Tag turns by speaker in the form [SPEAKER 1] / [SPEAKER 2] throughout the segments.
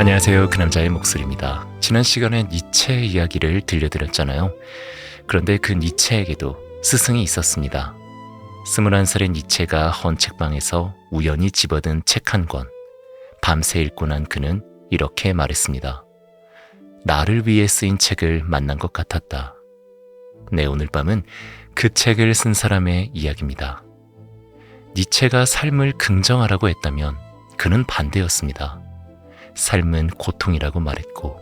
[SPEAKER 1] 안녕하세요. 그 남자의 목소리입니다. 지난 시간엔 니체 이야기를 들려드렸잖아요. 그런데 그 니체에게도 스승이 있었습니다. 21살의 니체가 헌 책방에서 우연히 집어든 책 한 권. 밤새 읽고 난 그는 이렇게 말했습니다. 나를 위해 쓰인 책을 만난 것 같았다. 네, 오늘 밤은 그 책을 쓴 사람의 이야기입니다. 니체가 삶을 긍정하라고 했다면 그는 반대였습니다. 삶은 고통이라고 말했고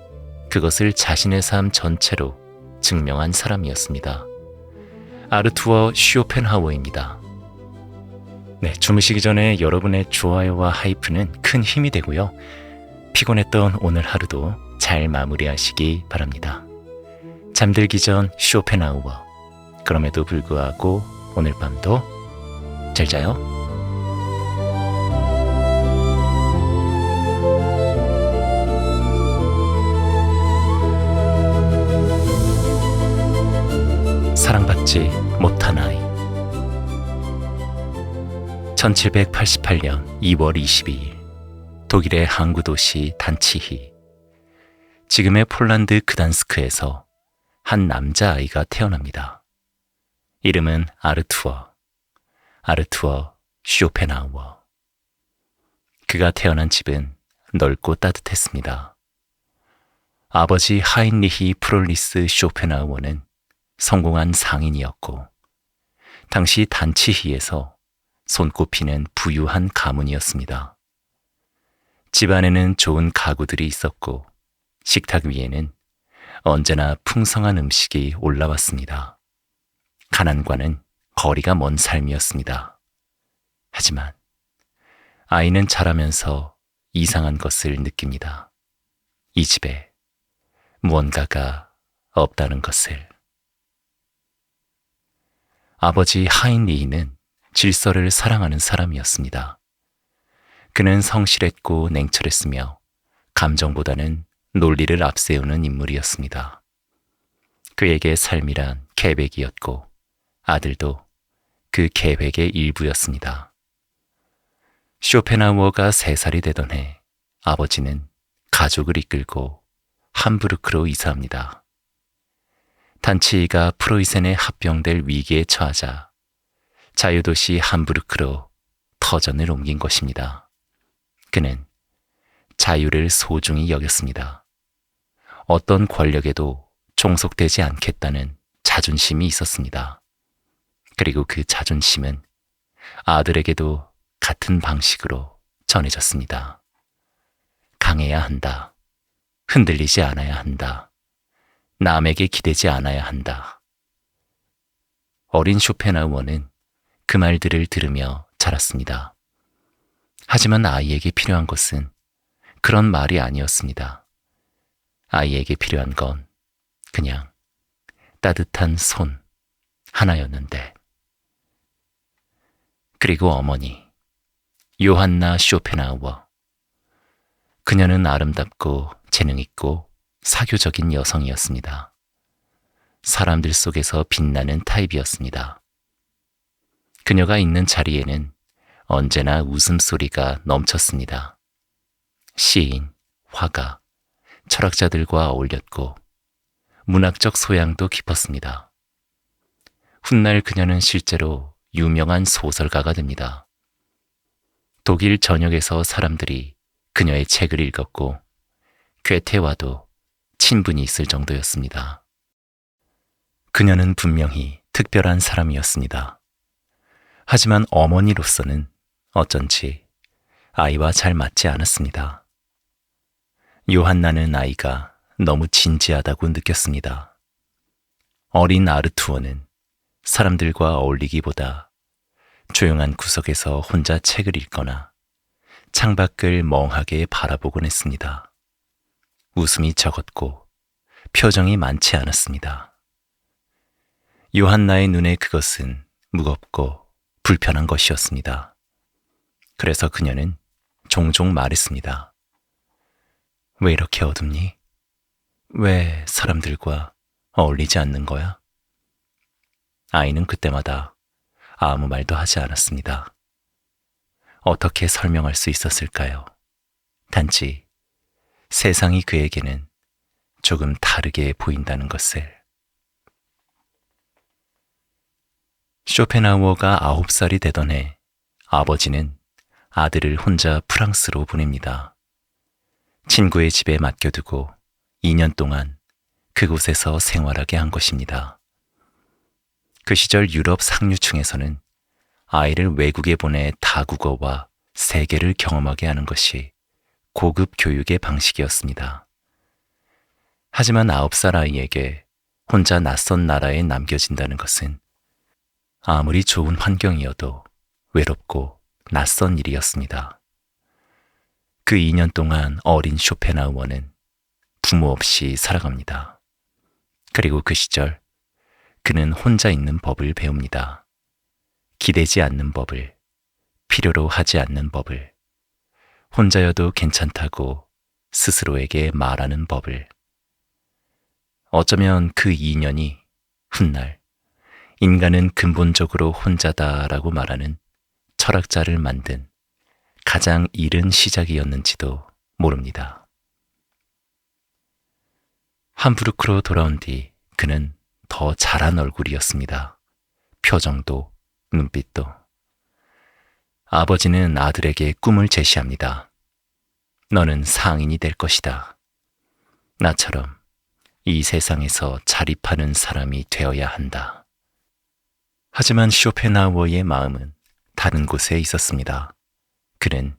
[SPEAKER 1] 그것을 자신의 삶 전체로 증명한 사람이었습니다. 아르투어 쇼펜하우어입니다. 네, 주무시기 전에 여러분의 좋아요와 하이프는 큰 힘이 되고요. 피곤했던 오늘 하루도 잘 마무리하시기 바랍니다. 잠들기 전 쇼펜하우어. 그럼에도 불구하고 오늘 밤도 잘 자요. 사랑받지 못한 아이. 1788년 2월 22일 독일의 항구 도시 단치히, 지금의 폴란드 그단스크에서 한 남자아이가 태어납니다. 이름은 아르투어 쇼펜하우어. 그가 태어난 집은 넓고 따뜻했습니다. 아버지 하인리히 프롤리스 쇼펜하우어는 성공한 상인이었고 당시 단치히에서 손꼽히는 부유한 가문이었습니다. 집안에는 좋은 가구들이 있었고 식탁 위에는 언제나 풍성한 음식이 올라왔습니다. 가난과는 거리가 먼 삶이었습니다. 하지만 아이는 자라면서 이상한 것을 느낍니다. 이 집에 무언가가 없다는 것을. 아버지 하인리히는 질서를 사랑하는 사람이었습니다. 그는 성실했고 냉철했으며 감정보다는 논리를 앞세우는 인물이었습니다. 그에게 삶이란 계획이었고 아들도 그 계획의 일부였습니다. 쇼펜하우어가 3살이 되던 해 아버지는 가족을 이끌고 함부르크로 이사합니다. 단치히가 프로이센에 합병될 위기에 처하자 자유도시 함부르크로 터전을 옮긴 것입니다. 그는 자유를 소중히 여겼습니다. 어떤 권력에도 종속되지 않겠다는 자존심이 있었습니다. 그리고 그 자존심은 아들에게도 같은 방식으로 전해졌습니다. 강해야 한다. 흔들리지 않아야 한다. 남에게 기대지 않아야 한다. 어린 쇼펜하우어는 그 말들을 들으며 자랐습니다. 하지만 아이에게 필요한 것은 그런 말이 아니었습니다. 아이에게 필요한 건 그냥 따뜻한 손 하나였는데. 그리고 어머니, 요한나 쇼펜하우어. 그녀는 아름답고 재능있고 사교적인 여성이었습니다. 사람들 속에서 빛나는 타입이었습니다. 그녀가 있는 자리에는 언제나 웃음소리가 넘쳤습니다. 시인, 화가, 철학자들과 어울렸고 문학적 소양도 깊었습니다. 훗날 그녀는 실제로 유명한 소설가가 됩니다. 독일 전역에서 사람들이 그녀의 책을 읽었고 괴테와도 친분이 있을 정도였습니다. 그녀는 분명히 특별한 사람이었습니다. 하지만 어머니로서는 어쩐지 아이와 잘 맞지 않았습니다. 요한나는 아이가 너무 진지하다고 느꼈습니다. 어린 아르투어는 사람들과 어울리기보다 조용한 구석에서 혼자 책을 읽거나 창밖을 멍하게 바라보곤 했습니다. 웃음이 적었고 표정이 많지 않았습니다. 요한나의 눈에 그것은 무겁고 불편한 것이었습니다. 그래서 그녀는 종종 말했습니다. 왜 이렇게 어둡니? 왜 사람들과 어울리지 않는 거야? 아이는 그때마다 아무 말도 하지 않았습니다. 어떻게 설명할 수 있었을까요? 단지 세상이 그에게는 조금 다르게 보인다는 것을. 쇼펜하우어가 9살이 되던 해 아버지는 아들을 혼자 프랑스로 보냅니다. 친구의 집에 맡겨두고 2년 동안 그곳에서 생활하게 한 것입니다. 그 시절 유럽 상류층에서는 아이를 외국에 보내 다국어와 세계를 경험하게 하는 것이 고급 교육의 방식이었습니다. 하지만 9살 아이에게 혼자 낯선 나라에 남겨진다는 것은 아무리 좋은 환경이어도 외롭고 낯선 일이었습니다. 그 2년 동안 어린 쇼펜하우어는 부모 없이 살아갑니다. 그리고 그 시절 그는 혼자 있는 법을 배웁니다. 기대지 않는 법을, 필요로 하지 않는 법을, 혼자여도 괜찮다고 스스로에게 말하는 법을. 어쩌면 그 2년이 훗날 인간은 근본적으로 혼자다라고 말하는 철학자를 만든 가장 이른 시작이었는지도 모릅니다. 함부르크로 돌아온 뒤 그는 더 자란 얼굴이었습니다. 표정도 눈빛도. 아버지는 아들에게 꿈을 제시합니다. 너는 상인이 될 것이다. 나처럼 이 세상에서 자립하는 사람이 되어야 한다. 하지만 쇼펜하우어의 마음은 다른 곳에 있었습니다. 그는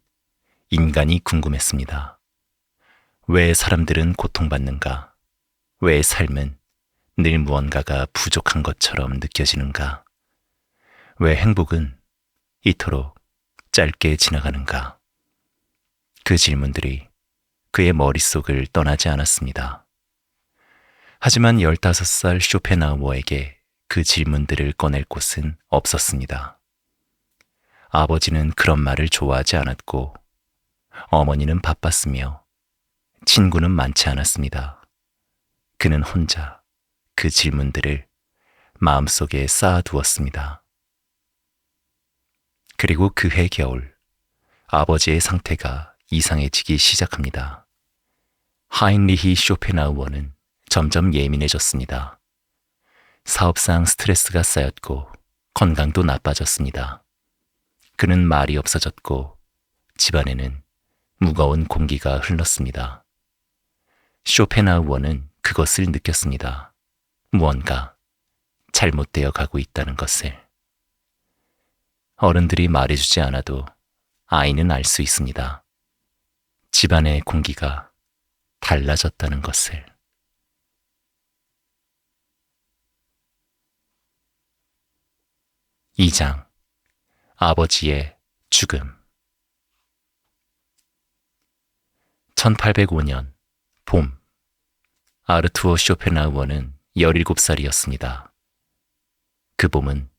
[SPEAKER 1] 인간이 궁금했습니다. 왜 사람들은 고통받는가? 왜 삶은 늘 무언가가 부족한 것처럼 느껴지는가? 왜 행복은 이토록 짧게 지나가는가? 그 질문들이 그의 머릿속을 떠나지 않았습니다. 하지만 15살 쇼펜하우어에게 그 질문들을 꺼낼 곳은 없었습니다. 아버지는 그런 말을 좋아하지 않았고 어머니는 바빴으며 친구는 많지 않았습니다. 그는 혼자 그 질문들을 마음속에 쌓아두었습니다. 그리고 그해 겨울 아버지의 상태가 이상해지기 시작합니다. 하인리히 쇼펜하우어는 점점 예민해졌습니다. 사업상 스트레스가 쌓였고 건강도 나빠졌습니다. 그는 말이 없어졌고 집안에는 무거운 공기가 흘렀습니다. 쇼펜하우어는 그것을 느꼈습니다. 무언가 잘못되어 가고 있다는 것을. 어른들이 말해주지 않아도 아이는 알 수 있습니다. 집안의 공기가 달라졌다는 것을. 이 장 아버지의 죽음. 1805년 봄, 아르투어 쇼펜하우어는 17살이었습니다. 그 봄은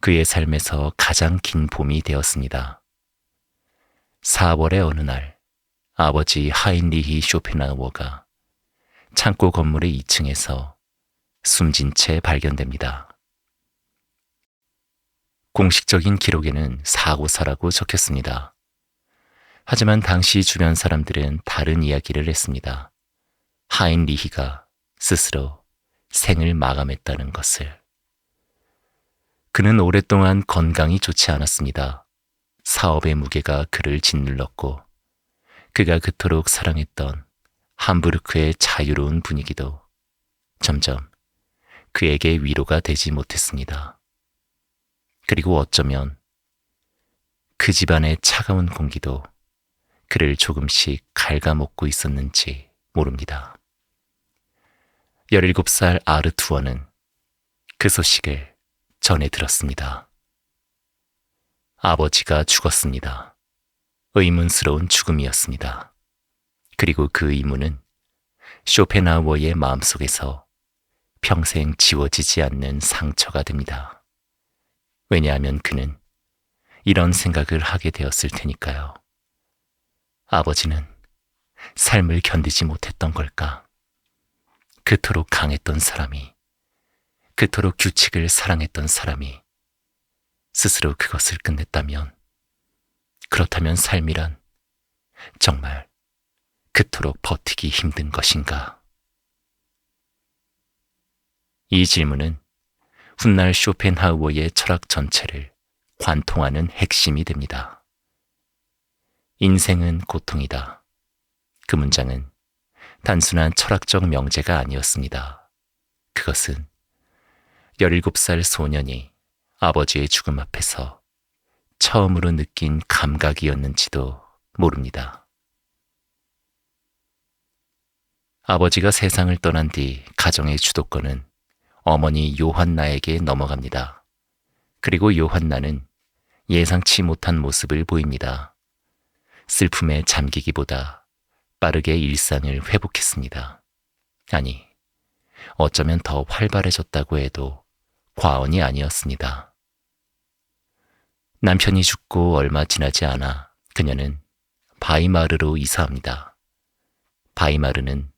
[SPEAKER 1] 그의 삶에서 가장 긴 봄이 되었습니다. 4월의 어느 날 아버지 하인리히 쇼펜하우어가 창고 건물의 2층에서 숨진 채 발견됩니다. 공식적인 기록에는 사고사라고 적혔습니다. 하지만 당시 주변 사람들은 다른 이야기를 했습니다. 하인리히가 스스로 생을 마감했다는 것을. 그는 오랫동안 건강이 좋지 않았습니다. 사업의 무게가 그를 짓눌렀고 그가 그토록 사랑했던 함부르크의 자유로운 분위기도 점점 그에게 위로가 되지 못했습니다. 그리고 어쩌면 그 집안의 차가운 공기도 그를 조금씩 갉아먹고 있었는지 모릅니다. 17살 아르투어는 그 소식을 전해 들었습니다. 아버지가 죽었습니다. 의문스러운 죽음이었습니다. 그리고 그 의문은 쇼펜하우어의 마음속에서 평생 지워지지 않는 상처가 됩니다. 왜냐하면 그는 이런 생각을 하게 되었을 테니까요. 아버지는 삶을 견디지 못했던 걸까? 그토록 강했던 사람이, 그토록 규칙을 사랑했던 사람이 스스로 그것을 끝냈다면, 그렇다면 삶이란 정말 그토록 버티기 힘든 것인가? 이 질문은 훗날 쇼펜하우어의 철학 전체를 관통하는 핵심이 됩니다. 인생은 고통이다. 그 문장은 단순한 철학적 명제가 아니었습니다. 그것은 17살 소년이 아버지의 죽음 앞에서 처음으로 느낀 감각이었는지도 모릅니다. 아버지가 세상을 떠난 뒤 가정의 주도권은 어머니 요한나에게 넘어갑니다. 그리고 요한나는 예상치 못한 모습을 보입니다. 슬픔에 잠기기보다 빠르게 일상을 회복했습니다. 아니, 어쩌면 더 활발해졌다고 해도 과언이 아니었습니다. 남편이 죽고 얼마 지나지 않아 그녀는 바이마르로 이사합니다. 바이마르는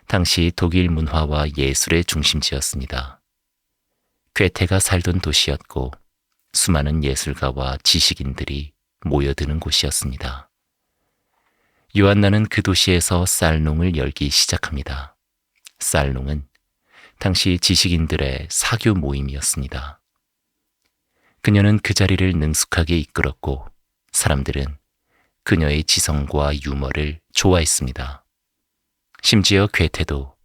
[SPEAKER 1] 당시 독일 문화와 예술의 중심지였습니다. 괴테가 살던 도시였고 수많은 예술가와 지식인들이 모여드는 곳이었습니다. 요한나는 그 도시에서 살롱을 열기 시작합니다. 살롱은 당시 지식인들의 사교 모임이었습니다. 그녀는 그 자리를 능숙하게 이끌었고 사람들은 그녀의 지성과 유머를 좋아했습니다. 심지어 괴테도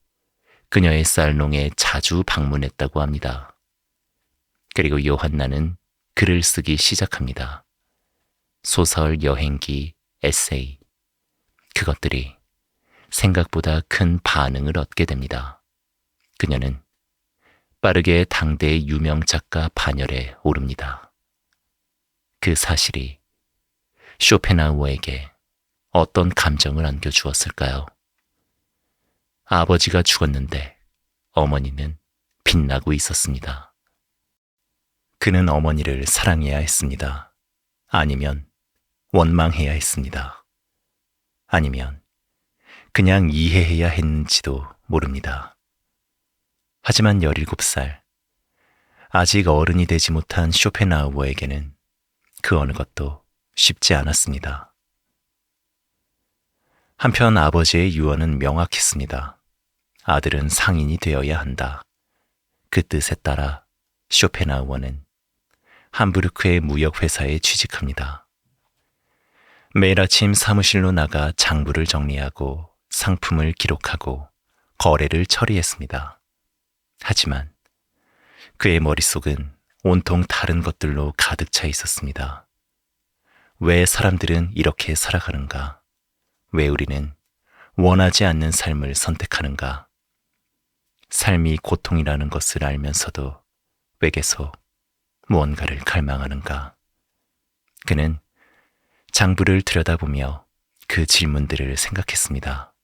[SPEAKER 1] 그녀의 살롱에 자주 방문했다고 합니다. 그리고 요한나는 글을 쓰기 시작합니다. 소설, 여행기, 에세이. 그것들이 생각보다 큰 반응을 얻게 됩니다. 그녀는 빠르게 당대의 유명 작가 반열에 오릅니다. 그 사실이 쇼펜하우어에게 어떤 감정을 안겨주었을까요? 아버지가 죽었는데 어머니는 빛나고 있었습니다. 그는 어머니를 사랑해야 했습니다. 아니면 원망해야 했습니다. 아니면 그냥 이해해야 했는지도 모릅니다. 하지만 17살, 아직 어른이 되지 못한 쇼펜하우어에게는 그 어느 것도 쉽지 않았습니다. 한편 아버지의 유언은 명확했습니다. 아들은 상인이 되어야 한다. 그 뜻에 따라 쇼펜하우어는 함부르크의 무역회사에 취직합니다. 매일 아침 사무실로 나가 장부를 정리하고 상품을 기록하고 거래를 처리했습니다. 하지만 그의 머릿속은 온통 다른 것들로 가득 차 있었습니다. 왜 사람들은 이렇게 살아가는가? 왜 우리는 원하지 않는 삶을 선택하는가? 삶이 고통이라는 것을 알면서도 왜 계속 무언가를 갈망하는가? 그는 장부를 들여다보며 그 질문들을 생각했습니다.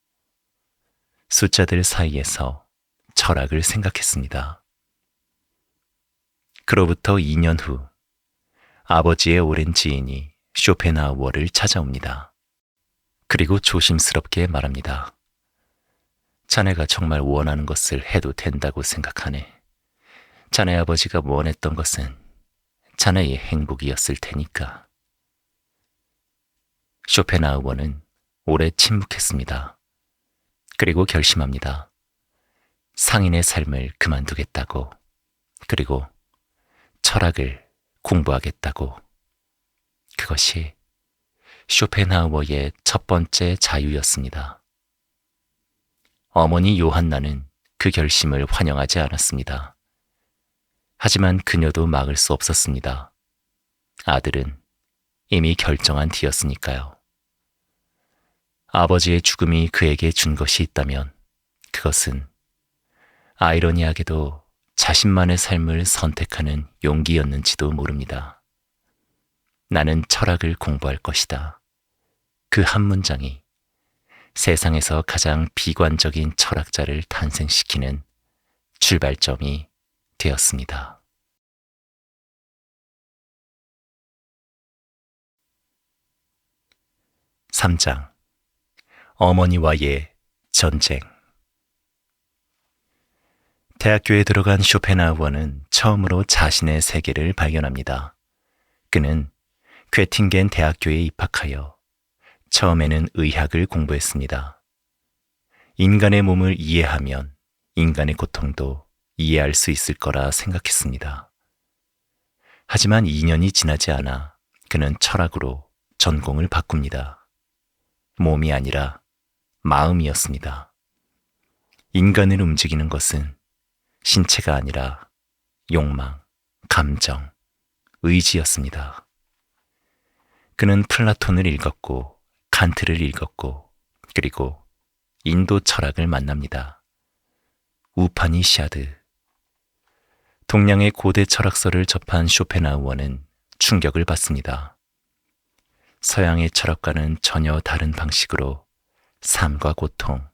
[SPEAKER 1] 숫자들 사이에서 철학을 생각했습니다. 그로부터 2년 후 아버지의 오랜 지인이 쇼펜하우어를 찾아옵니다. 그리고 조심스럽게 말합니다. 자네가 정말 원하는 것을 해도 된다고 생각하네. 자네 아버지가 원했던 것은 자네의 행복이었을 테니까. 쇼펜하우어는 오래 침묵했습니다. 그리고 결심합니다. 상인의 삶을 그만두겠다고, 그리고 철학을 공부하겠다고. 그것이 쇼펜하우어의 첫 번째 자유였습니다. 어머니 요한나는 그 결심을 환영하지 않았습니다. 하지만 그녀도 막을 수 없었습니다. 아들은 이미 결정한 뒤였으니까요. 아버지의 죽음이 그에게 준 것이 있다면 그것은 아이러니하게도 자신만의 삶을 선택하는 용기였는지도 모릅니다. 나는 철학을 공부할 것이다. 그 한 문장이 세상에서 가장 비관적인 철학자를 탄생시키는 출발점이 되었습니다. (3장) 어머니와의 전쟁. 대학교에 들어간 쇼펜하우어는 처음으로 자신의 세계를 발견합니다. 그는 괴팅겐 대학교에 입학하여 처음에는 의학을 공부했습니다. 인간의 몸을 이해하면 인간의 고통도 이해할 수 있을 거라 생각했습니다. 하지만 2년이 지나지 않아 그는 철학으로 전공을 바꿉니다. 몸이 아니라 마음이었습니다. 인간을 움직이는 것은 신체가 아니라 욕망, 감정, 의지였습니다. 그는 플라톤을 읽었고 칸트를 읽었고 그리고 인도 철학을 만납니다. 우파니샤드. 동양의 고대 철학서를 접한 쇼펜하우어는 충격을 받습니다. 서양의 철학과는 전혀 다른 방식으로 삶과 고통,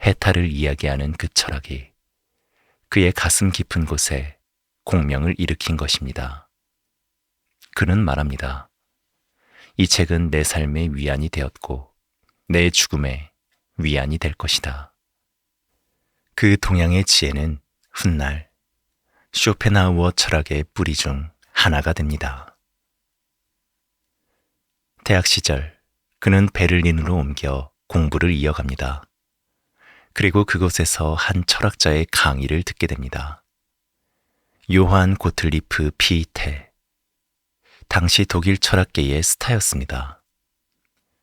[SPEAKER 1] 해탈을 이야기하는 그 철학이 그의 가슴 깊은 곳에 공명을 일으킨 것입니다. 그는 말합니다. 이 책은 내 삶의 위안이 되었고 내 죽음의 위안이 될 것이다. 그 동양의 지혜는 훗날 쇼펜하우어 철학의 뿌리 중 하나가 됩니다. 대학 시절 그는 베를린으로 옮겨 공부를 이어갑니다. 그리고 그곳에서 한 철학자의 강의를 듣게 됩니다. 요한 고틀리프 피테. 당시 독일 철학계의 스타였습니다.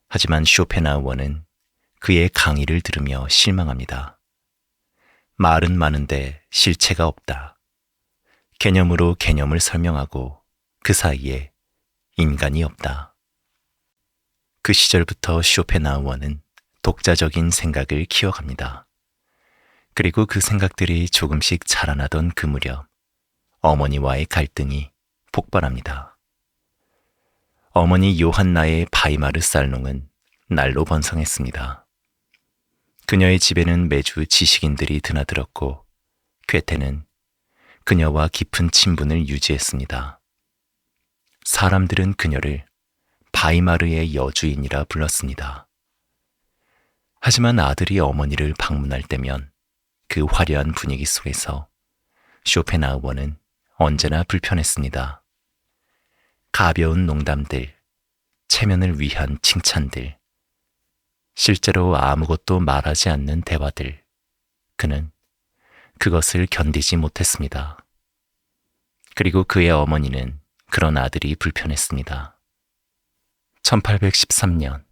[SPEAKER 1] 하지만 쇼펜하우어는 그의 강의를 들으며 실망합니다. 말은 많은데 실체가 없다. 개념으로 개념을 설명하고 그 사이에 인간이 없다. 그 시절부터 쇼펜하우어는 독자적인 생각을 키워갑니다. 그리고 그 생각들이 조금씩 자라나던 그 무렵 어머니와의 갈등이 폭발합니다. 어머니 요한나의 바이마르 살롱은 날로 번성했습니다. 그녀의 집에는 매주 지식인들이 드나들었고 괴테는 그녀와 깊은 친분을 유지했습니다. 사람들은 그녀를 바이마르의 여주인이라 불렀습니다. 하지만 아들이 어머니를 방문할 때면 그 화려한 분위기 속에서 쇼펜하우어는 언제나 불편했습니다. 가벼운 농담들, 체면을 위한 칭찬들, 실제로 아무것도 말하지 않는 대화들, 그는 그것을 견디지 못했습니다. 그리고 그의 어머니는 그런 아들이 불편했습니다. 1813년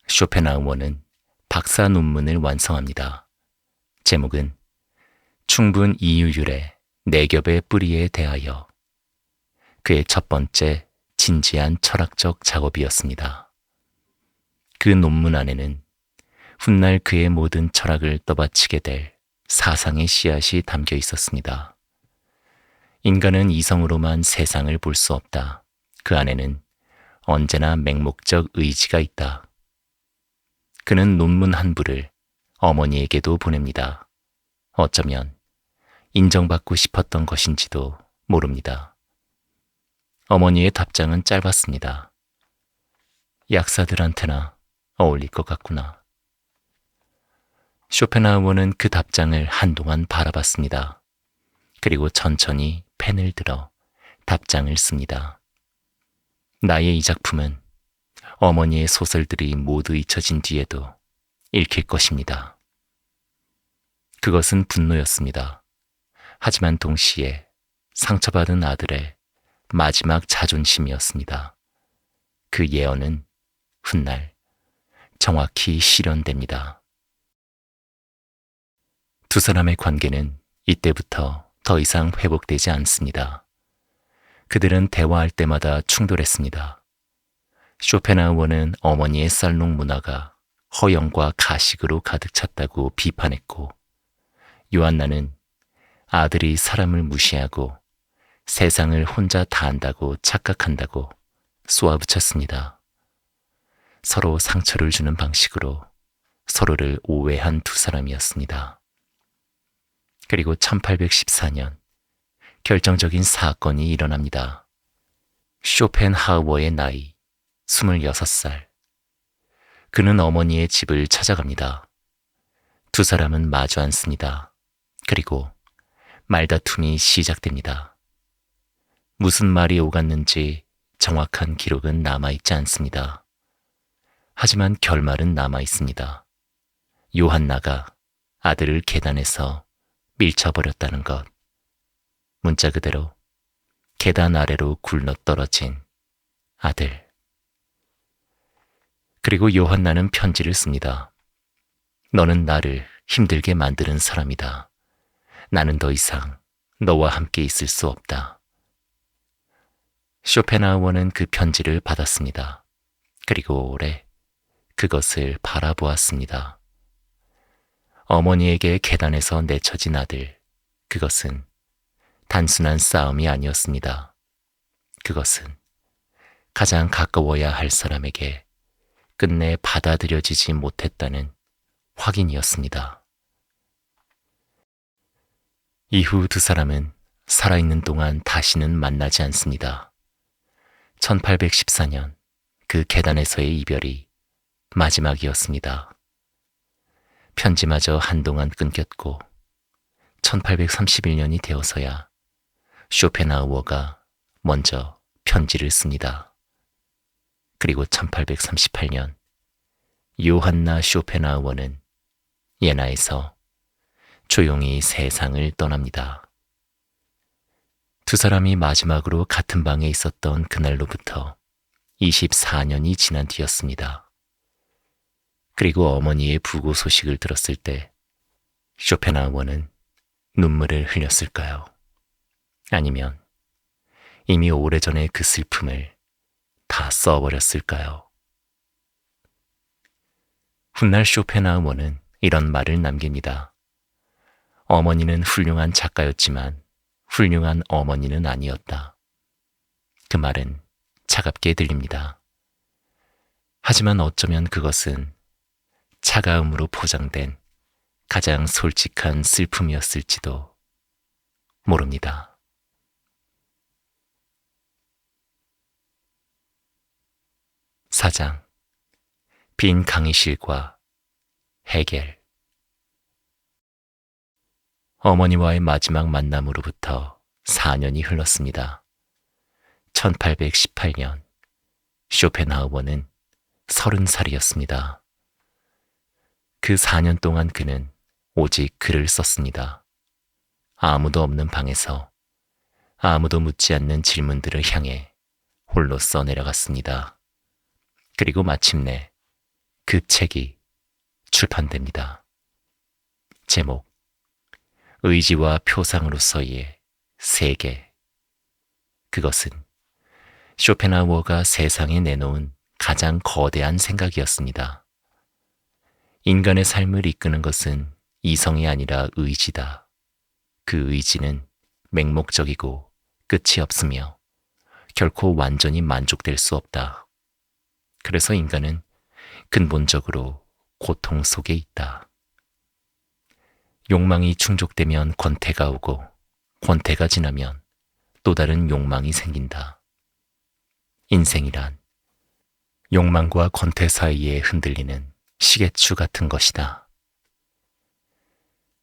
[SPEAKER 1] 쇼펜하우어는 박사 논문을 완성합니다. 제목은 충분 이유율의 네 겹의 뿌리에 대하여. 그의 첫 번째 진지한 철학적 작업이었습니다. 그 논문 안에는 훗날 그의 모든 철학을 떠받치게 될 사상의 씨앗이 담겨 있었습니다. 인간은 이성으로만 세상을 볼 수 없다. 그 안에는 언제나 맹목적 의지가 있다. 그는 논문 한 부를 어머니에게도 보냅니다. 어쩌면 인정받고 싶었던 것인지도 모릅니다. 어머니의 답장은 짧았습니다. 약사들한테나 어울릴 것 같구나. 쇼펜하우어는 그 답장을 한동안 바라봤습니다. 그리고 천천히 펜을 들어 답장을 씁니다. 나의 이 작품은 어머니의 소설들이 모두 잊혀진 뒤에도 읽힐 것입니다. 그것은 분노였습니다. 하지만 동시에 상처받은 아들의 마지막 자존심이었습니다. 그 예언은 훗날 정확히 실현됩니다. 두 사람의 관계는 이때부터 더 이상 회복되지 않습니다. 그들은 대화할 때마다 충돌했습니다. 쇼펜하우어는 어머니의 살롱 문화가 허영과 가식으로 가득 찼다고 비판했고, 요한나는 아들이 사람을 무시하고 세상을 혼자 다 안다고 착각한다고 쏘아붙였습니다. 서로 상처를 주는 방식으로 서로를 오해한 두 사람이었습니다. 그리고 1814년 결정적인 사건이 일어납니다. 쇼펜하우어의 나이 26살. 그는 어머니의 집을 찾아갑니다. 두 사람은 마주 앉습니다. 그리고 말다툼이 시작됩니다. 무슨 말이 오갔는지 정확한 기록은 남아있지 않습니다. 하지만 결말은 남아 있습니다. 요한나가 아들을 계단에서 밀쳐버렸다는 것. 문자 그대로 계단 아래로 굴러 떨어진 아들. 그리고 요한나는 편지를 씁니다. 너는 나를 힘들게 만드는 사람이다. 나는 더 이상 너와 함께 있을 수 없다. 쇼펜하우어는 그 편지를 받았습니다. 그리고 오래 그것을 바라보았습니다. 어머니에게 계단에서 내쳐진 아들, 그것은 단순한 싸움이 아니었습니다. 그것은 가장 가까워야 할 사람에게 끝내 받아들여지지 못했다는 확인이었습니다. 이후 두 사람은 살아있는 동안 다시는 만나지 않습니다. 1814년 그 계단에서의 이별이 마지막이었습니다. 편지마저 한동안 끊겼고 1831년이 되어서야 쇼펜하우어가 먼저 편지를 씁니다. 그리고 1838년 요한나 쇼펜하우어는 예나에서 조용히 세상을 떠납니다. 두 사람이 마지막으로 같은 방에 있었던 그날로부터 24년이 지난 뒤였습니다. 그리고 어머니의 부고 소식을 들었을 때 쇼펜하우어는 눈물을 흘렸을까요? 아니면 이미 오래전에 그 슬픔을 다 써버렸을까요? 훗날 쇼펜하우어는 이런 말을 남깁니다. 어머니는 훌륭한 작가였지만 훌륭한 어머니는 아니었다. 그 말은 차갑게 들립니다. 하지만 어쩌면 그것은 차가움으로 포장된 가장 솔직한 슬픔이었을지도 모릅니다. 사장, 빈 강의실과 헤겔. 어머니와의 마지막 만남으로부터 4년이 흘렀습니다. 1818년, 쇼펜하우어는 30살이었습니다. 그 4년 동안 그는 오직 글을 썼습니다. 아무도 없는 방에서 아무도 묻지 않는 질문들을 향해 홀로 써내려갔습니다. 그리고 마침내 그 책이 출판됩니다. 제목, 의지와 표상으로서의 세계. 그것은 쇼펜하우어가 세상에 내놓은 가장 거대한 생각이었습니다. 인간의 삶을 이끄는 것은 이성이 아니라 의지다. 그 의지는 맹목적이고 끝이 없으며 결코 완전히 만족될 수 없다. 그래서 인간은 근본적으로 고통 속에 있다. 욕망이 충족되면 권태가 오고 권태가 지나면 또 다른 욕망이 생긴다. 인생이란 욕망과 권태 사이에 흔들리는 시계추 같은 것이다.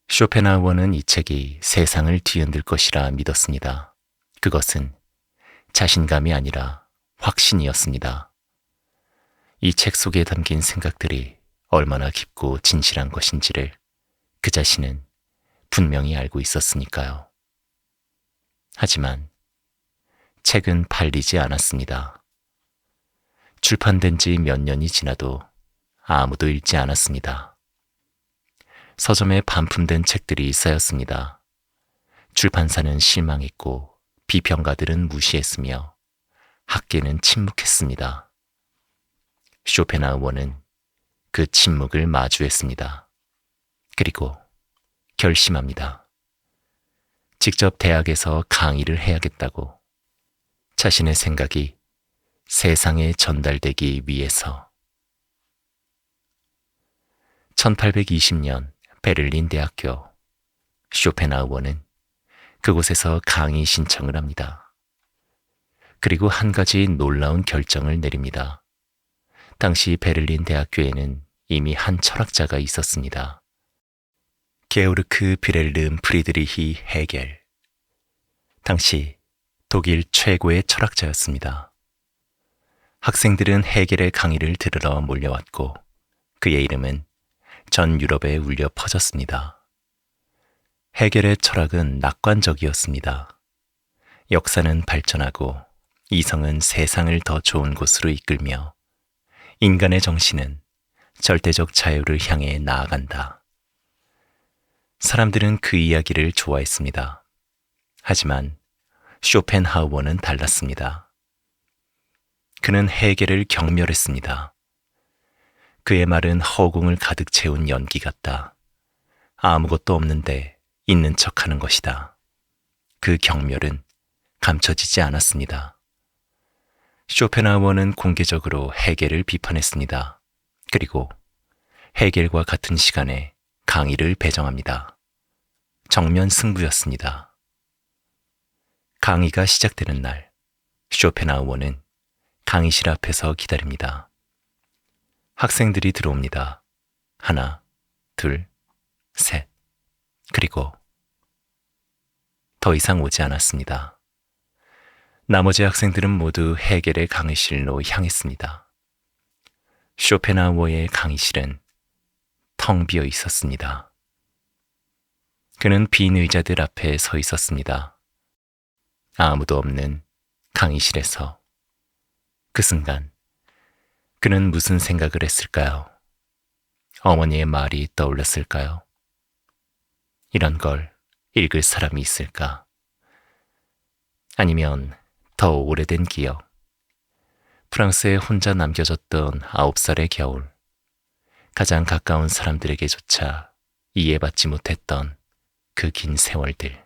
[SPEAKER 1] 쇼펜하우어는 이 책이 세상을 뒤흔들 것이라 믿었습니다. 그것은 자신감이 아니라 확신이었습니다. 이 책 속에 담긴 생각들이 얼마나 깊고 진실한 것인지를 그 자신은 분명히 알고 있었으니까요. 하지만 책은 팔리지 않았습니다. 출판된 지 몇 년이 지나도 아무도 읽지 않았습니다. 서점에 반품된 책들이 쌓였습니다. 출판사는 실망했고 비평가들은 무시했으며 학계는 침묵했습니다. 쇼펜하우어는 그 침묵을 마주했습니다. 그리고 결심합니다. 직접 대학에서 강의를 해야겠다고. 자신의 생각이 세상에 전달되기 위해서. 1820년 베를린 대학교. 쇼펜하우어는 그곳에서 강의 신청을 합니다. 그리고 한 가지 놀라운 결정을 내립니다. 당시 베를린 대학교에는 이미 한 철학자가 있었습니다. 게오르크 비렐름 프리드리히 헤겔. 당시 독일 최고의 철학자였습니다. 학생들은 헤겔의 강의를 들으러 몰려왔고 그의 이름은 전 유럽에 울려 퍼졌습니다. 헤겔의 철학은 낙관적이었습니다. 역사는 발전하고 이성은 세상을 더 좋은 곳으로 이끌며 인간의 정신은 절대적 자유를 향해 나아간다. 사람들은 그 이야기를 좋아했습니다. 하지만 쇼펜하우어는 달랐습니다. 그는 헤겔을 경멸했습니다. 그의 말은 허공을 가득 채운 연기 같다. 아무것도 없는데 있는 척하는 것이다. 그 경멸은 감춰지지 않았습니다. 쇼펜하우어는 공개적으로 헤겔을 비판했습니다. 그리고 헤겔과 같은 시간에 강의를 배정합니다. 정면 승부였습니다. 강의가 시작되는 날, 쇼펜하우어는 강의실 앞에서 기다립니다. 학생들이 들어옵니다. 하나, 둘, 셋. 그리고 더 이상 오지 않았습니다. 나머지 학생들은 모두 헤겔의 강의실로 향했습니다. 쇼펜하우어의 강의실은 텅 비어 있었습니다. 그는 빈 의자들 앞에 서 있었습니다. 아무도 없는 강의실에서 그 순간 그는 무슨 생각을 했을까요? 어머니의 말이 떠올랐을까요? 이런 걸 읽을 사람이 있을까? 아니면 더 오래된 기억, 프랑스에 혼자 남겨졌던 9살의 겨울, 가장 가까운 사람들에게조차 이해받지 못했던 그 긴 세월들.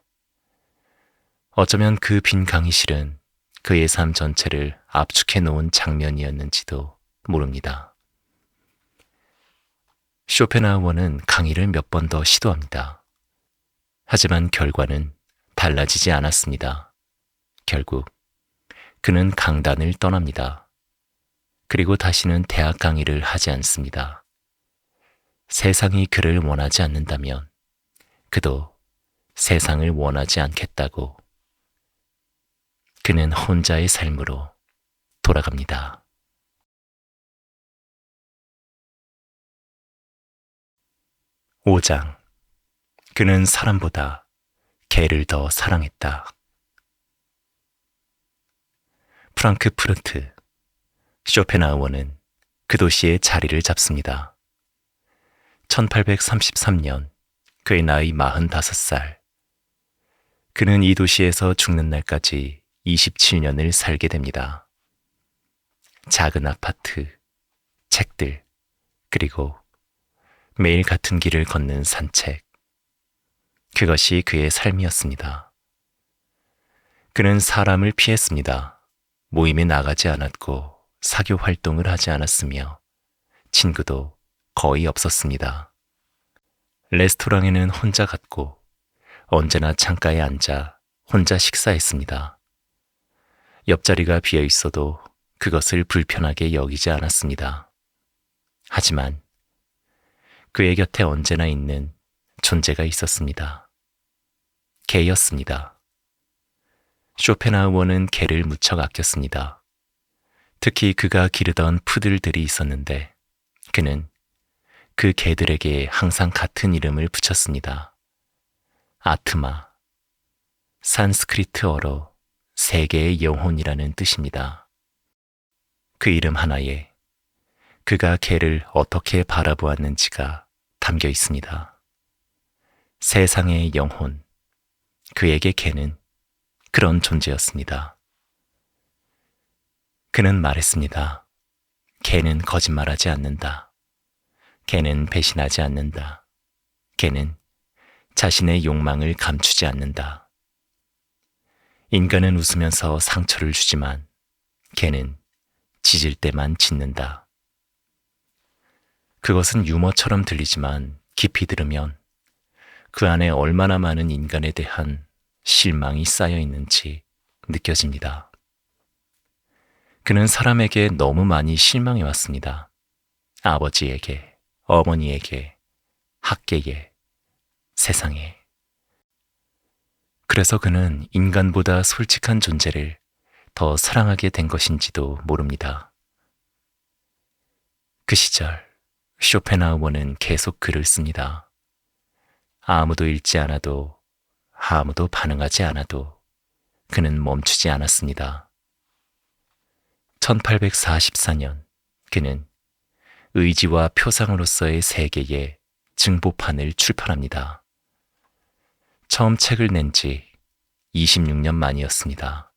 [SPEAKER 1] 어쩌면 그 빈 강의실은 그의 삶 전체를 압축해 놓은 장면이었는지도 모릅니다. 쇼펜하우어는 강의를 몇 번 더 시도합니다. 하지만 결과는 달라지지 않았습니다. 결국 그는 강단을 떠납니다. 그리고 다시는 대학 강의를 하지 않습니다. 세상이 그를 원하지 않는다면 그도 세상을 원하지 않겠다고 그는 혼자의 삶으로 돌아갑니다. 5장. 그는 사람보다 개를 더 사랑했다. 프랑크푸르트. 쇼펜하우어는 그 도시에 자리를 잡습니다. 1833년 그의 나이 45살. 그는 이 도시에서 죽는 날까지 27년을 살게 됩니다. 작은 아파트, 책들, 그리고 매일 같은 길을 걷는 산책. 그것이 그의 삶이었습니다. 그는 사람을 피했습니다. 모임에 나가지 않았고 사교 활동을 하지 않았으며 친구도 거의 없었습니다. 레스토랑에는 혼자 갔고 언제나 창가에 앉아 혼자 식사했습니다. 옆자리가 비어 있어도 그것을 불편하게 여기지 않았습니다. 하지만 그의 곁에 언제나 있는 존재가 있었습니다. 개였습니다. 쇼펜하우어는 개를 무척 아꼈습니다. 특히 그가 기르던 푸들들이 있었는데 그는 그 개들에게 항상 같은 이름을 붙였습니다. 아트마, 산스크리트어로 세계의 영혼이라는 뜻입니다. 그 이름 하나에 그가 개를 어떻게 바라보았는지가 담겨 있습니다. 세상의 영혼, 그에게 개는 그런 존재였습니다. 그는 말했습니다. 개는 거짓말하지 않는다. 개는 배신하지 않는다. 개는 자신의 욕망을 감추지 않는다. 인간은 웃으면서 상처를 주지만 개는 짖을 때만 짖는다. 그것은 유머처럼 들리지만 깊이 들으면 그 안에 얼마나 많은 인간에 대한 실망이 쌓여 있는지 느껴집니다. 그는 사람에게 너무 많이 실망해 왔습니다. 아버지에게, 어머니에게, 학계에, 세상에. 그래서 그는 인간보다 솔직한 존재를 더 사랑하게 된 것인지도 모릅니다. 그 시절 쇼펜하우어는 계속 글을 씁니다. 아무도 읽지 않아도, 아무도 반응하지 않아도 그는 멈추지 않았습니다. 1844년 그는 의지와 표상으로서의 세계의 증보판을 출판합니다. 처음 책을 낸 지 26년 만이었습니다.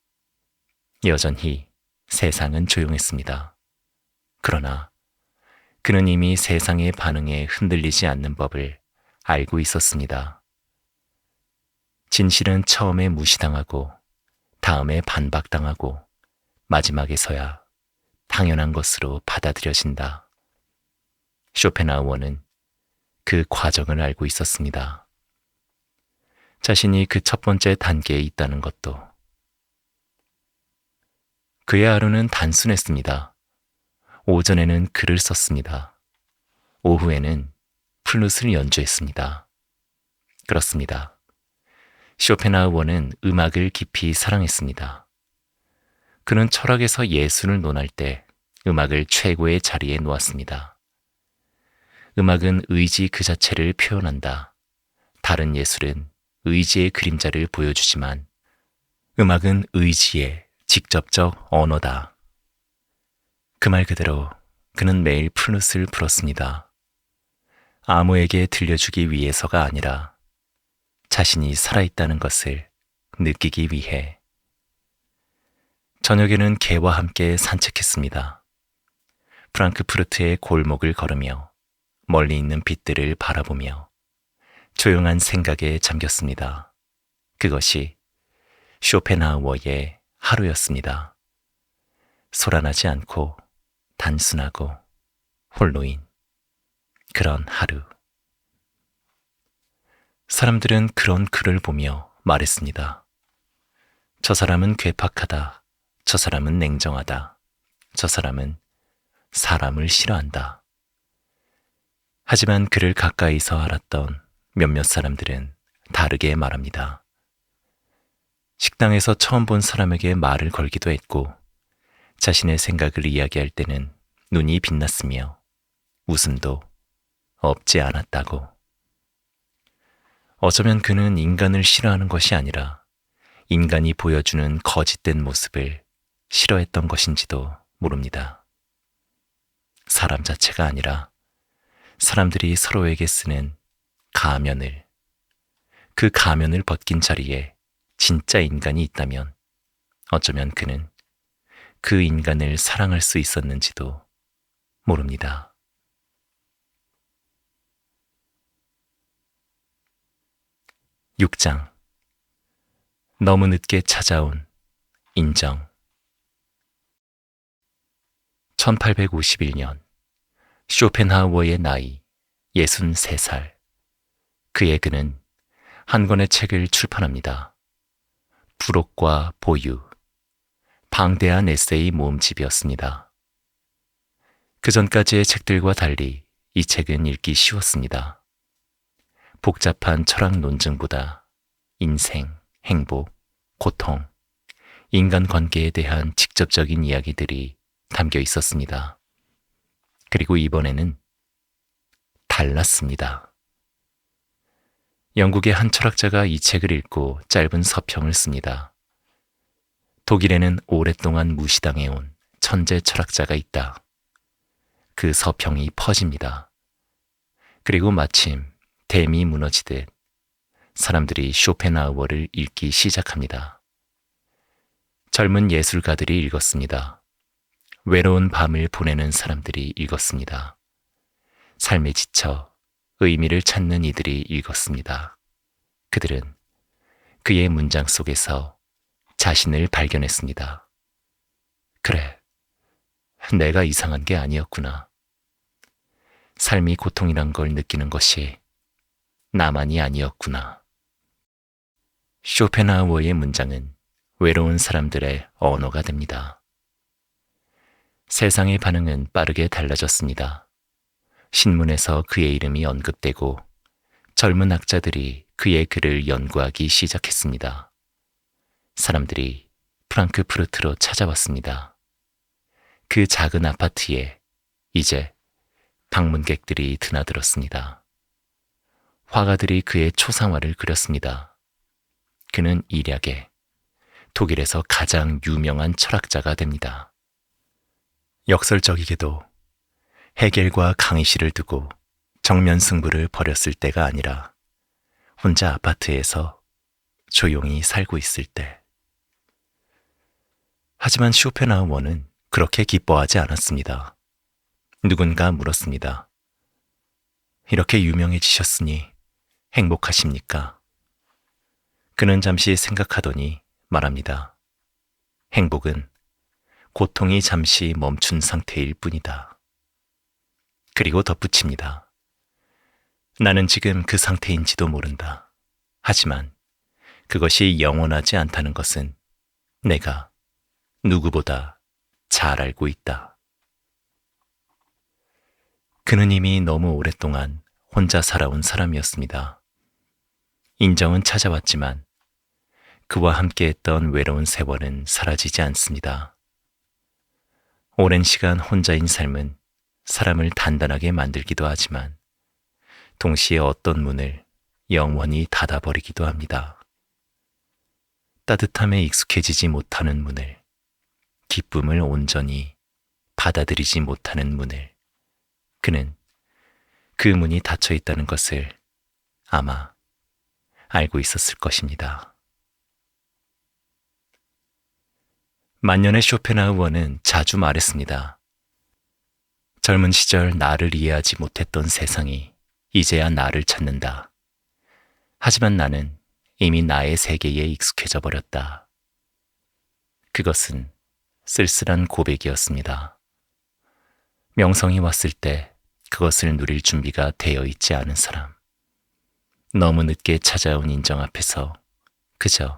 [SPEAKER 1] 여전히 세상은 조용했습니다. 그러나 그는 이미 세상의 반응에 흔들리지 않는 법을 알고 있었습니다. 진실은 처음에 무시당하고 다음에 반박당하고 마지막에서야 당연한 것으로 받아들여진다. 쇼펜하우어는 그 과정을 알고 있었습니다. 자신이 그 첫 번째 단계에 있다는 것도. 그의 하루는 단순했습니다. 오전에는 글을 썼습니다. 오후에는 플룻을 연주했습니다. 그렇습니다. 쇼펜하우어는 음악을 깊이 사랑했습니다. 그는 철학에서 예술을 논할 때 음악을 최고의 자리에 놓았습니다. 음악은 의지 그 자체를 표현한다. 다른 예술은 의지의 그림자를 보여주지만 음악은 의지의 직접적 언어다. 그 말 그대로 그는 매일 플룻을 불었습니다. 아무에게 들려주기 위해서가 아니라 자신이 살아있다는 것을 느끼기 위해. 저녁에는 개와 함께 산책했습니다. 프랑크푸르트의 골목을 걸으며 멀리 있는 빛들을 바라보며 조용한 생각에 잠겼습니다. 그것이 쇼펜하우어의 하루였습니다. 소란하지 않고 단순하고 홀로인 그런 하루. 사람들은 그런 글을 보며 말했습니다. 저 사람은 괴팍하다. 저 사람은 냉정하다. 저 사람은 사람을 싫어한다. 하지만 그를 가까이서 알았던 몇몇 사람들은 다르게 말합니다. 식당에서 처음 본 사람에게 말을 걸기도 했고 자신의 생각을 이야기할 때는 눈이 빛났으며 웃음도 없지 않았다고. 어쩌면 그는 인간을 싫어하는 것이 아니라 인간이 보여주는 거짓된 모습을 싫어했던 것인지도 모릅니다. 사람 자체가 아니라 사람들이 서로에게 쓰는 가면을, 그 가면을 벗긴 자리에 진짜 인간이 있다면 어쩌면 그는 그 인간을 사랑할 수 있었는지도 모릅니다. (6장) 너무 늦게 찾아온 인정. 1851년 쇼펜하우어의 나이 63살. 그의 그는 한 권의 책을 출판합니다. 부록과 보유, 방대한 에세이 모음집이었습니다. 그 전까지의 책들과 달리 이 책은 읽기 쉬웠습니다. 복잡한 철학 논증보다 인생, 행복, 고통, 인간관계에 대한 직접적인 이야기들이 담겨 있었습니다. 그리고 이번에는 달랐습니다. 영국의 한 철학자가 이 책을 읽고 짧은 서평을 씁니다. 독일에는 오랫동안 무시당해온 천재 철학자가 있다. 그 서평이 퍼집니다. 그리고 마침 댐이 무너지듯 사람들이 쇼펜하우어를 읽기 시작합니다. 젊은 예술가들이 읽었습니다. 외로운 밤을 보내는 사람들이 읽었습니다. 삶에 지쳐 의미를 찾는 이들이 읽었습니다. 그들은 그의 문장 속에서 자신을 발견했습니다. 그래, 내가 이상한 게 아니었구나. 삶이 고통이란 걸 느끼는 것이 나만이 아니었구나. 쇼펜하우어의 문장은 외로운 사람들의 언어가 됩니다. 세상의 반응은 빠르게 달라졌습니다. 신문에서 그의 이름이 언급되고 젊은 학자들이 그의 글을 연구하기 시작했습니다. 사람들이 프랑크푸르트로 찾아왔습니다. 그 작은 아파트에 이제 방문객들이 드나들었습니다. 화가들이 그의 초상화를 그렸습니다. 그는 일약에 독일에서 가장 유명한 철학자가 됩니다. 역설적이게도 헤겔과 강희실을 두고 정면 승부를 벌였을 때가 아니라 혼자 아파트에서 조용히 살고 있을 때. 하지만 쇼펜하우어는 그렇게 기뻐하지 않았습니다. 누군가 물었습니다. 이렇게 유명해지셨으니 행복하십니까? 그는 잠시 생각하더니 말합니다. 행복은 고통이 잠시 멈춘 상태일 뿐이다. 그리고 덧붙입니다. 나는 지금 그 상태인지도 모른다. 하지만 그것이 영원하지 않다는 것은 내가 누구보다 잘 알고 있다. 그는 이미 너무 오랫동안 혼자 살아온 사람이었습니다. 인정은 찾아왔지만 그와 함께했던 외로운 세월은 사라지지 않습니다. 오랜 시간 혼자인 삶은 사람을 단단하게 만들기도 하지만 동시에 어떤 문을 영원히 닫아버리기도 합니다. 따뜻함에 익숙해지지 못하는 문을, 기쁨을 온전히 받아들이지 못하는 문을, 그는 그 문이 닫혀 있다는 것을 아마 알고 있었을 것입니다. 만년의 쇼펜하우어는 자주 말했습니다. 젊은 시절 나를 이해하지 못했던 세상이 이제야 나를 찾는다. 하지만 나는 이미 나의 세계에 익숙해져 버렸다. 그것은 쓸쓸한 고백이었습니다. 명성이 왔을 때 그것을 누릴 준비가 되어 있지 않은 사람. 너무 늦게 찾아온 인정 앞에서 그저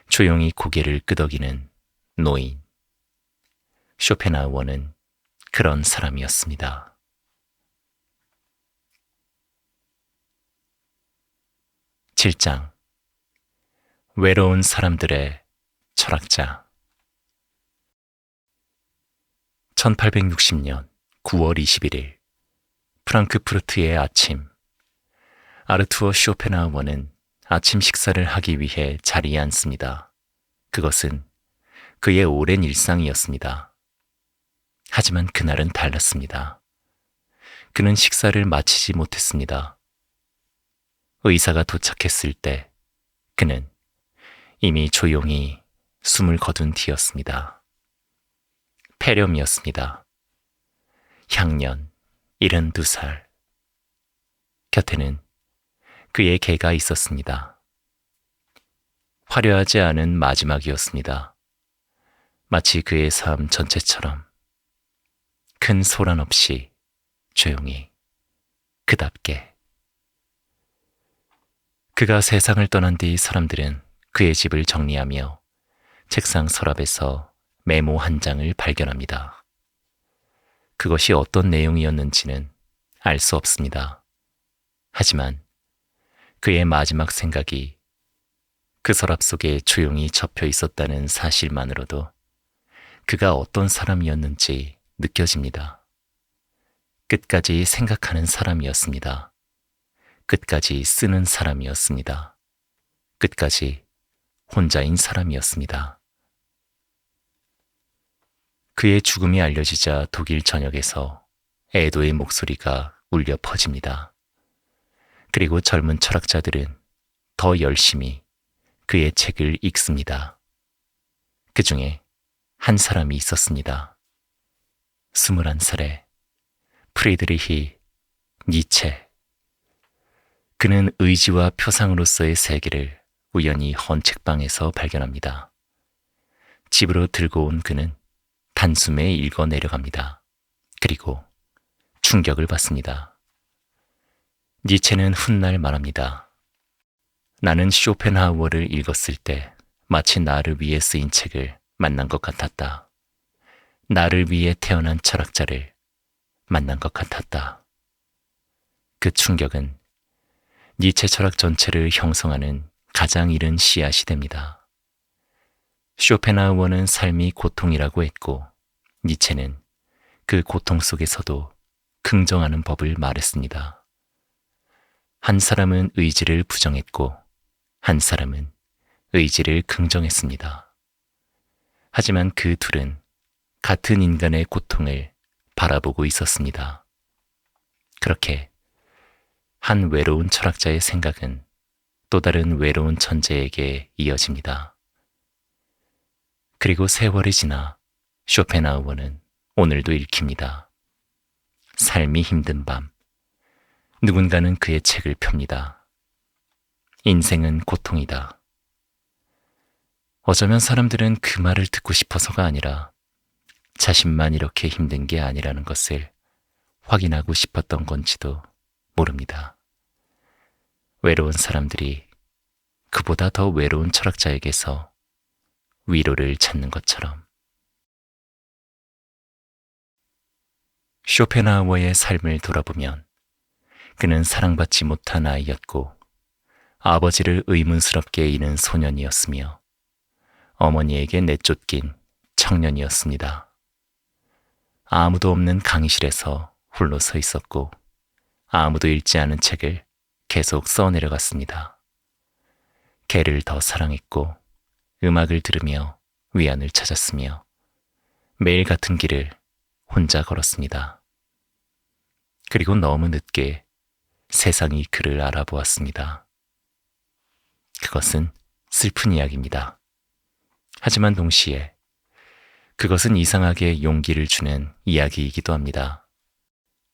[SPEAKER 1] 조용히 고개를 끄덕이는 노인. 쇼펜하우어는 그런 사람이었습니다. 7장 외로운 사람들의 철학자. 1860년 9월 21일 프랑크푸르트의 아침. 아르투어 쇼펜하우어는 아침 식사를 하기 위해 자리에 앉습니다. 그것은 그의 오랜 일상이었습니다. 하지만 그날은 달랐습니다. 그는 식사를 마치지 못했습니다. 의사가 도착했을 때 그는 이미 조용히 숨을 거둔 뒤였습니다. 폐렴이었습니다. 향년 72살. 곁에는 그의 개가 있었습니다. 화려하지 않은 마지막이었습니다. 마치 그의 삶 전체처럼 큰 소란 없이 조용히 그답게. 그가 세상을 떠난 뒤 사람들은 그의 집을 정리하며 책상 서랍에서 메모 한 장을 발견합니다. 그것이 어떤 내용이었는지는 알 수 없습니다. 하지만 그의 마지막 생각이 그 서랍 속에 조용히 접혀 있었다는 사실만으로도 그가 어떤 사람이었는지 느껴집니다. 끝까지 생각하는 사람이었습니다. 끝까지 쓰는 사람이었습니다. 끝까지 혼자인 사람이었습니다. 그의 죽음이 알려지자 독일 전역에서 애도의 목소리가 울려 퍼집니다. 그리고 젊은 철학자들은 더 열심히 그의 책을 읽습니다. 그 중에 한 사람이 있었습니다. 21살의 프리드리히 니체. 그는 의지와 표상으로서의 세계를 우연히 헌 책방에서 발견합니다. 집으로 들고 온 그는 단숨에 읽어 내려갑니다. 그리고 충격을 받습니다. 니체는 훗날 말합니다. 나는 쇼펜하우어를 읽었을 때 마치 나를 위해 쓰인 책을 만난 것 같았다. 나를 위해 태어난 철학자를 만난 것 같았다. 그 충격은 니체 철학 전체를 형성하는 가장 이른 씨앗이 됩니다. 쇼펜하우어는 삶이 고통이라고 했고 니체는 그 고통 속에서도 긍정하는 법을 말했습니다. 한 사람은 의지를 부정했고 한 사람은 의지를 긍정했습니다. 하지만 그 둘은 같은 인간의 고통을 바라보고 있었습니다. 그렇게 한 외로운 철학자의 생각은 또 다른 외로운 천재에게 이어집니다. 그리고 세월이 지나 쇼펜하우어는 오늘도 읽힙니다. 삶이 힘든 밤, 누군가는 그의 책을 펴니다. 인생은 고통이다. 어쩌면 사람들은 그 말을 듣고 싶어서가 아니라 자신만 이렇게 힘든 게 아니라는 것을 확인하고 싶었던 건지도 모릅니다. 외로운 사람들이 그보다 더 외로운 철학자에게서 위로를 찾는 것처럼. 쇼펜하우어의 삶을 돌아보면 그는 사랑받지 못한 아이였고 아버지를 의문스럽게 잃은 소년이었으며 어머니에게 내쫓긴 청년이었습니다. 아무도 없는 강의실에서 홀로 서 있었고 아무도 읽지 않은 책을 계속 써내려갔습니다. 개를 더 사랑했고 음악을 들으며 위안을 찾았으며 매일 같은 길을 혼자 걸었습니다. 그리고 너무 늦게 세상이 그를 알아보았습니다. 그것은 슬픈 이야기입니다. 하지만 동시에 그것은 이상하게 용기를 주는 이야기이기도 합니다.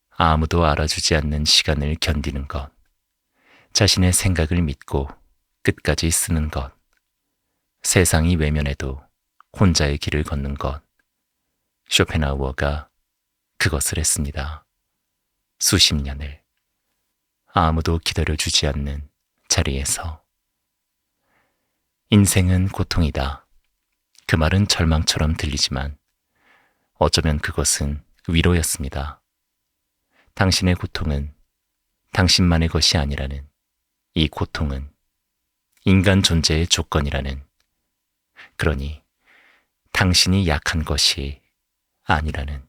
[SPEAKER 1] 아무도 알아주지 않는 시간을 견디는 것, 자신의 생각을 믿고 끝까지 쓰는 것, 세상이 외면해도 혼자의 길을 걷는 것, 쇼펜하우어가 그것을 했습니다. 수십 년을 아무도 기다려주지 않는 자리에서. 인생은 고통이다. 그 말은 절망처럼 들리지만 어쩌면 그것은 위로였습니다. 당신의 고통은 당신만의 것이 아니라는, 이 고통은 인간 존재의 조건이라는, 그러니 당신이 약한 것이 아니라는.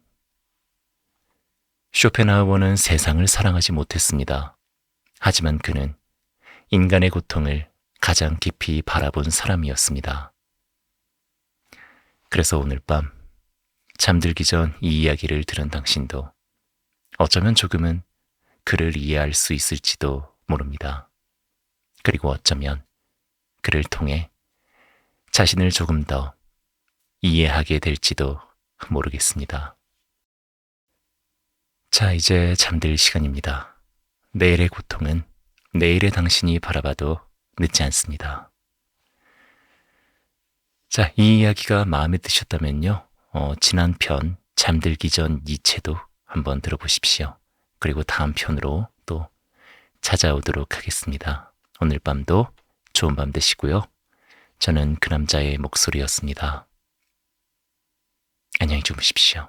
[SPEAKER 1] 쇼펜하우어는 세상을 사랑하지 못했습니다. 하지만 그는 인간의 고통을 가장 깊이 바라본 사람이었습니다. 그래서 오늘 밤 잠들기 전 이 이야기를 들은 당신도 어쩌면 조금은 그를 이해할 수 있을지도 모릅니다. 그리고 어쩌면 그를 통해 자신을 조금 더 이해하게 될지도 모르겠습니다. 자, 이제 잠들 시간입니다. 내일의 고통은 내일의 당신이 바라봐도 늦지 않습니다. 자, 이 이야기가 마음에 드셨다면요. 지난 편 잠들기 전 니체도 한번 들어보십시오. 그리고 다음 편으로 또 찾아오도록 하겠습니다. 오늘 밤도 좋은 밤 되시고요. 저는 그 남자의 목소리였습니다. 안녕히 주무십시오.